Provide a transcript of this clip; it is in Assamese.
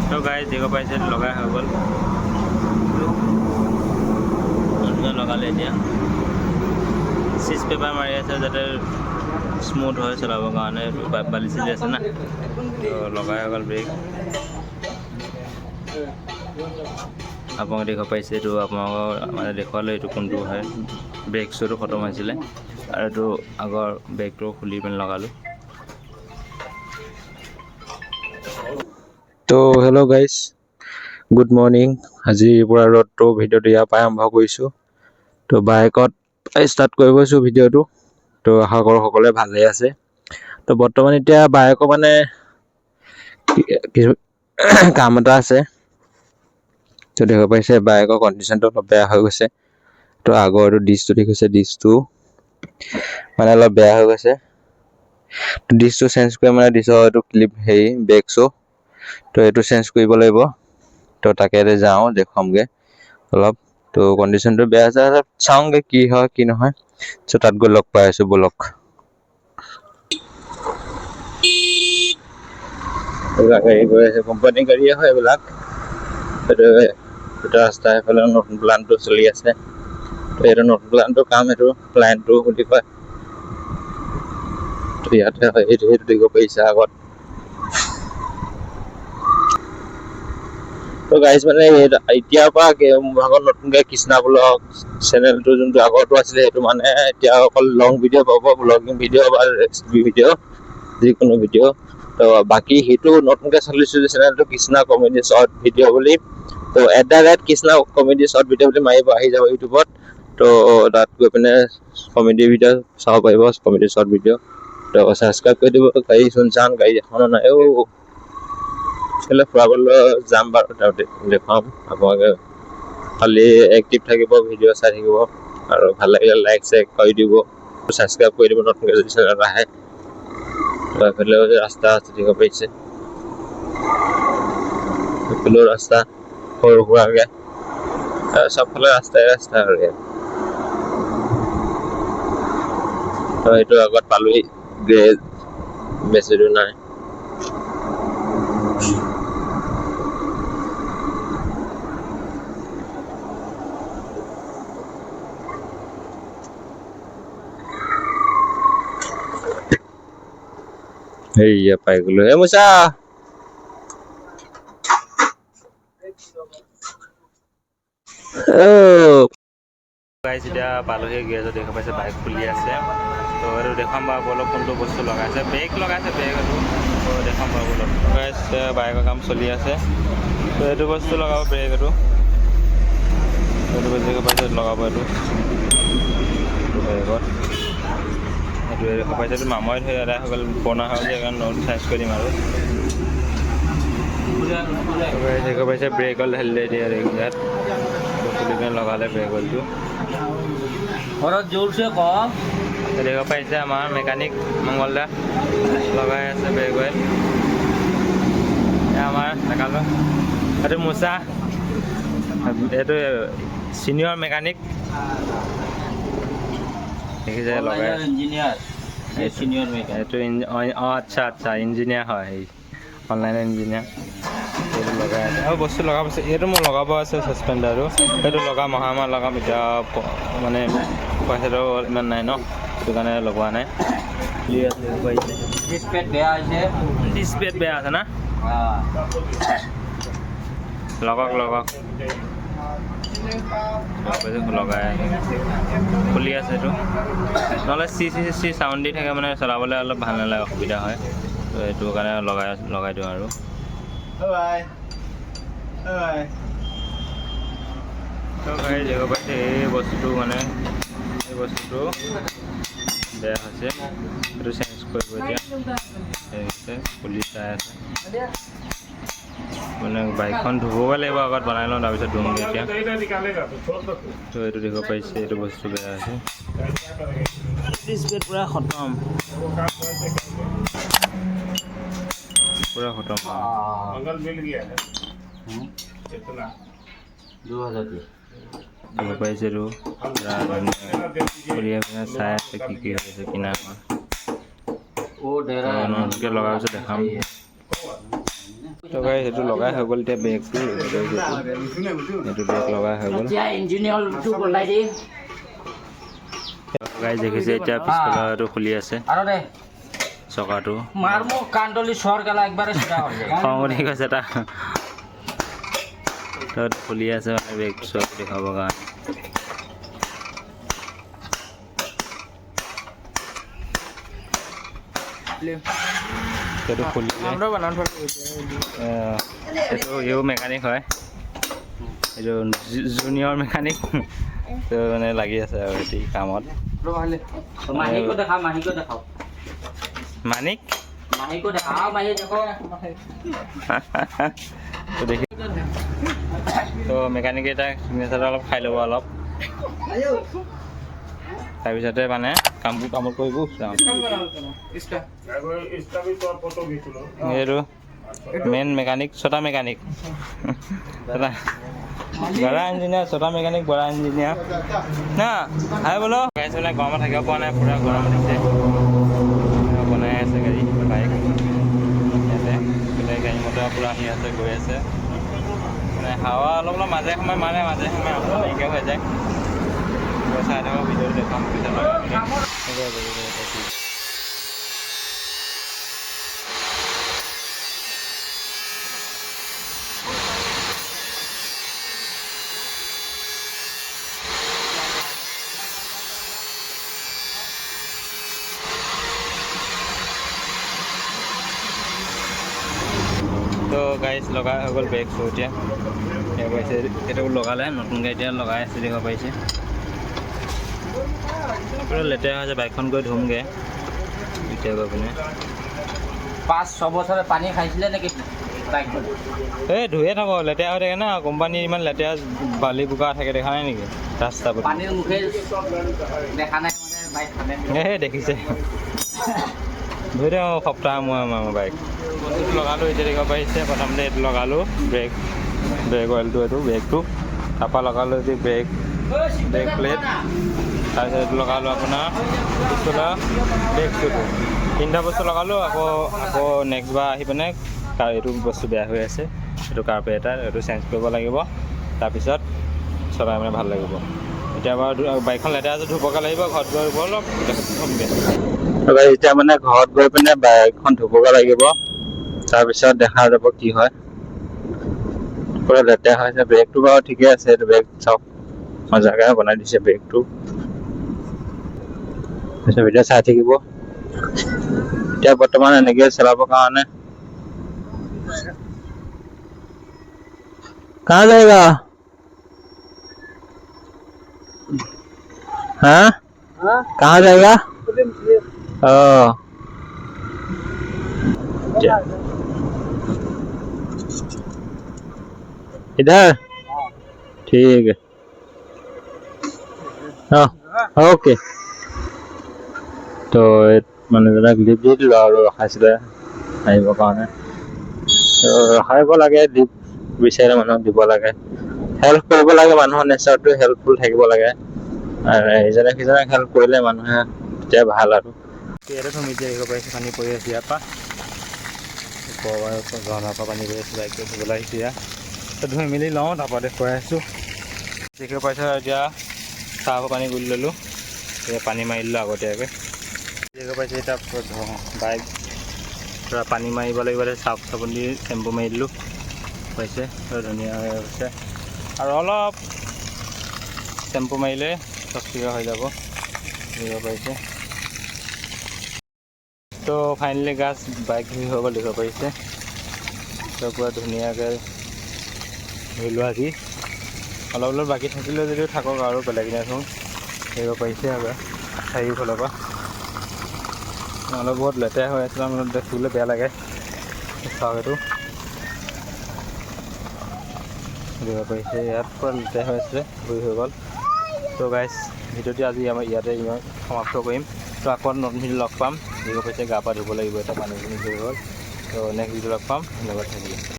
তো গাইজ দেখব পাইছে লগাই হৈ গ'ল লগালে এতিয়া চিজ পেপাৰ মাৰি আছে যাতে স্মুথ হয় চলাবৰ কাৰণে বালি চিলি আছে না তো লগাই হৈ গ'ল ব্ৰেক আপোনালোকে দেখা পাইছে এইটো আপোনালোকৰ মানে দেখুৱালে এইটো কোনটো হয় ব্ৰেক শ্ব'টো খতম হৈছিলে আৰু এইটো আগৰ ব্ৰেকটো খুলি পিনে লগালোঁ তো হেল্ল' গাইজ গুড মৰ্ণিং আজিৰ পৰা ৰ'দটো ভিডিঅ'টো ইয়াৰ পৰা আৰম্ভ কৰিছোঁ তো বাইকত ষ্টাৰ্ট কৰি গৈছোঁ ভিডিঅ'টো তো আশা কৰোঁ সকলোৱে ভালেই আছে তো বৰ্তমান এতিয়া বাইকৰ মানে কাম এটা আছে তো দেখা পাইছে বাইকৰ কণ্ডিশ্যনটো অলপ বেয়া হৈ গৈছে তো আগৰটো ডিছটো দেখিছে ডিছটো মানে অলপ বেয়া হৈ গৈছে তো ডিছটো চেঞ্জ কৰি মানে ডিছৰ এইটো ক্লিপ হেৰি ব্ৰেক শ্ব' তো এইটো চেঞ্জ কৰিব লাগিব তো তাকে যাওঁ দেখুৱামগৈ অলপ তো কণ্ডিশ্যনটো বেয়া আছে চাওঁগৈ কি হয় কি নহয় চ' তাত গৈ লগ পাই আছোঁ বলক এইবিলাক গাড়ী গৈ আছে কোম্পানী গাড়ীয়ে হয় এইবিলাক দুটা ৰাস্তা এইফালে নতুন প্লানটো চলি আছে তো এইটো নতুন প্লানটো কাম এইটো প্লানটো বুলি কয় তো ইয়াতে হয় এইটো দিব পাৰিছে আগত তো গাইজ মানে এতিয়াৰ পৰা আগত নতুনকৈ কৃষ্ণা ব্লগ চেনেলটো যোনটো আগৰটো আছিলে সেইটো মানে এতিয়া অকল লং ভিডিঅ' পাব ব্লগিং ভিডিঅ' বা ৰেচিপি ভিডিঅ' যিকোনো ভিডিঅ' তো বাকী সেইটো নতুনকৈ চলিছোঁ যে চেনেলটো কৃষ্ণা কমেডি শ্বৰ্ট ভিডিঅ' বুলি তো @কৃষ্ণা কমেডি শ্বৰ্ট ভিডিঅ' বুলি মাৰিব আহি যাব ইউটিউবত তো তাত গৈ পিনে কমেডি ভিডিঅ' চাব পাৰিব কমেডি শ্বৰ্ট ভিডিঅ' তো ছাবস্ক্ৰাইব কৰি দিব গাড়ী শুনচান গাড়ী এখনো নাই ফুৰাবলৈ যাম বাৰু তাতে দেখুৱাম আপোনালোকে খালি এক্টিভ থাকিব ভিডিঅ' চাই থাকিব আৰু ভাল লাগিলে লাইক চাইক কৰি দিব ছাবস্ক্ৰাইব কৰি দিব নতুনকৈ যদি চেনেল আহে এইফালেও ৰাস্তা আছে দিব পাৰিছে এইফালেও ৰাস্তা সৰু সুৰাকৈ চবফালে ৰাস্তাই ৰাস্তা আৰু তো এইটো আগত পালোহি বেছি দূৰ নাই হেৰিয়া পাই গ'লো মুচা গাইজ এতিয়া পালোহি গেৰেজত দেখা পাইছে বাইক খুলি আছে তো এইটো দেখাম বাৰু অলপ কোনটো বস্তু লগাইছে ব্ৰেক লগাইছে ব্ৰেক এইটো তো দেখাম বাৰু অলপ গাইজ বাইকৰ কাম চলি আছে তো এইটো বস্তু লগাব ব্ৰেক এইটো বস্তু দেখা পাইছে লগাব এইটো ব্ৰেকত এইটো দেখা পাইছে এইটো মামৰিত হৈ আদায় হৈ গ'ল পুৰণা হৈ গ'ল সেইকাৰণে নতুন চেঞ্জ কৰি দিম আৰু দেখা পাইছে ব্ৰেকত ঢালিলে এতিয়া ইয়াত লগালে ব্ৰেকলটো ঘৰত জোৰছে কম দেখা পাইছে আমাৰ মেকানিক মংগলদা লগাই আছে ব্ৰেক অইল আমাৰ দেখালোঁ এইটো মুচা এইটো চিনিয়ৰ মেকানিক দেখিছে লগাই ইঞ্জিনিয়াৰ চিনিয়ৰ মেকানিক এইটো অঁ আচ্ছা আচ্ছা ইঞ্জিনিয়াৰ হয় সেই অনলাইনৰ ইঞ্জিনিয়াৰ এইটো লগাই আছে আৰু বস্তু লগাব আছে এইটো মোৰ লগাব আছে ছাছপেণ্ডাৰটো সেইটো লগাম অহামাহ লগাম এতিয়া মানে পইচাটো ইমান নাই ন সেইটো কাৰণে লগোৱা নাই ডিছপ্লেট বেয়া হৈছে ডিছপ্লেট বেয়া আছে না লগক লগাই খুলি আছে এইটো নহ'লে চি চাউণ্ড দি থাকে মানে চলাবলৈ অলপ ভাল নালাগে অসুবিধা হয় তো এইটো কাৰণে লগাই দিওঁ আৰু তো গাড়ী দেখা পাইছে এই বস্তুটো মানে এই বস্তুটো বেয়া হৈছে এইটো চেঞ্জ কৰিব এতিয়া খুলি চাই আছে মানে বাইকখন ধুবগৈ লাগিব আগত বনাই লওঁ তাৰপিছত ধুমগৈ এতিয়া তো এইটো দেখিব পাইছে এইটো বস্তু বেয়া আছে ডিছপ্লে পূৰা খতম पूरा खत्म अंकल मिल गया है कितना 2000 अब पैसे रो बढ़िया चाय से की है कि ना वो डेरा के लगा से देखाम তো গাইজ সেইটো লগাই হৈ গ'ল এতিয়া বেগটো সেইটো বেগ লগাই হৈ গ'ল গাইজ দেখিছে এতিয়া পিছফালৰটো খুলি আছে চকাটো খং উঠি গৈছে তাৰ তাত খুলি আছে মানে বেগটো চব দেখাবৰ কাৰণে সেইটো খুলিলে এইটো ইও মেকানিক হয় এইটো জুনিয়ৰ মেকানিক তো মানে লাগি আছে আৰু এটি কামত মানিক তো দেখি তো মেকানিকে এটা চিগনেচাৰ অলপ খাই ল'ব অলপ তাৰপিছতে মানে কামত কৰিব এইটো মেইন মেকানিক ছটা মেকানিক বৰা ইঞ্জিনিয়াৰ ছটা মেকানিক বৰা ইঞ্জিনিয়াৰ না আহে বোলো গাড়ী চলাই গৰমত থাকিব পৰা নাই পূৰা গৰম উঠিছে বনাই আছে গাড়ী বাইক ইয়াতে গাড়ী মটৰ পূৰা আহি আছে গৈ আছে মানে হাৱা অলপ অলপ মাজে সময়ে মাৰে মাজে সময়ে আপোনাৰ নাইকিয়া হৈ যায় চাই থাকক ভিডিঅ'টো দেখাম পিছত তো গাড়ী লগাই হৈ গ'ল ব্ৰেকটো এতিয়া পাইছে এইটো লগালে নতুনকৈ এতিয়া লগাই আছে দেখিব পাৰিছে পুৰা লেতেৰা হৈছে বাইকখন গৈ ধুমগৈ এতিয়া গৈ পিনে 5-6 বছৰে পানী খাইছিলে নেকি বাইকখন এই ধুয়ে থাকো লেতেৰা হৈ থাকে না কোম্পানীৰ ইমান লেতেৰা বালি বোকা থাকে দেখা নাই নেকি ৰাস্তাবোৰ পানীৰ মুখে দেখা নাই মানে বাইকখনে এই দেখিছে ধুই থাকোঁ সপ্তাহ মই আমাৰ বাইক এইটো লগালোঁ এতিয়া দেখিব পাৰিছে প্ৰথমতে এইটো লগালোঁ ব্ৰেক অইলটো এইটো ব্ৰেকটো তাৰপৰা লগালোঁ এইটো ব্ৰেক প্লেট তাৰপিছত এইটো লগালোঁ আপোনাৰ পিছফালৰ ব্ৰেকটোতো তিনিটা বস্তু লগালোঁ আকৌ নেক্সট বাৰ আহি পিনে এইটো বস্তু বেয়া হৈ আছে এইটো কাৰ্পেটাৰ এইটো চেঞ্জ কৰিব লাগিব তাৰপিছত চলাই মানে ভাল লাগিব এতিয়া বাৰু বাইকখন লেতেৰা আছে ধুবগৈ লাগিব ঘৰত গৈ অলপ ধুমগৈ এতিয়া মানে ঘৰত গৈ পিনে বাইকখন ধুবগৈ লাগিব তাৰপিছত দেখা যাব কি হয় পুৰা লেতেৰা হৈছে ব্ৰেকটো বাৰু ঠিকে আছে এইটো ব্ৰেক চাওক মজাকে বনাই দিছে ব্ৰেকটো ভিডিঅ' চাই থাকিব এতিয়া বৰ্তমান এনেকৈ চলাবৰ কাৰণে कहाँ जाएगा हाँ कहाँ जाएगा इधर ठीक है ओके तो মানে জনক লিপ দি দিলোঁ আৰু ৰখাইছিলে আহিবৰ কাৰণে তো ৰখাব লাগে লিপ বিচাৰিলে মানুহক দিব লাগে হেল্প কৰিব লাগে মানুহৰ নেচাৰটো হেল্পফুল থাকিব লাগে আৰু ইজনে সিজনক হেল্প কৰিলে মানুহে তেতিয়া ভাল আৰু ইয়াতে তুমি এতিয়া আহিব পাৰিছে পানী পৰি আছে ইয়াৰ পৰা ঝৰ্ণাৰ পৰা পানী পৰি আছে বাইকটো ধুবলৈ আহিছোঁ ইয়াত তো ধুই মেলি লওঁ তাৰপৰা দেখুৱাই আছোঁ দেখিব পাইছে এতিয়া চাহৰ পানী গুলি ল'লোঁ এতিয়া পানী মাৰি দিলোঁ আগতীয়াকৈ দেখিব পাইছে এতিয়া বাইক পূৰা পানী মাৰিব লাগিব চাফ চাবোন দি চেম্পু মাৰি দিলোঁ পাইছে ধুনীয়া হৈ গৈছে আৰু অলপ চেম্পু মাৰিলে চকচিকা হৈ যাব দেখিব পাইছে তো ফাইনেলি গাছ বাইক ধুই হৈ গ'ল দেখিব পাৰিছে তো পূৰা ধুনীয়াকৈ ধুই লোৱা আজি অলপ অলপ বাকী থাকিলেও যদিও থাকক আৰু বেলেগ দিনাখন দেখিব পাৰিছে আৰু চাৰিওফালৰ পৰা অলপ বহুত লেতেৰা হৈ আছিলে মানে দেখিবলৈ বেয়া লাগে চাওক এইটো দেখিব পাৰিছে ইয়াত পূৰা লেতেৰা হৈ আছিলে ধুই হৈ গ'ল তো গাইজ ভিডিঅ'টো আজি আমাৰ ইয়াতে সমাপ্ত কৰিম তো আকৌ নতুন ভিডিঅ' লগ পাম দেখিব পাৰিছে গা পা ধুব লাগিব এটা পানী চানী ধুই হ'ল তো নেক্সট ভিডিঅ' লগ পাম লগত থাকিলে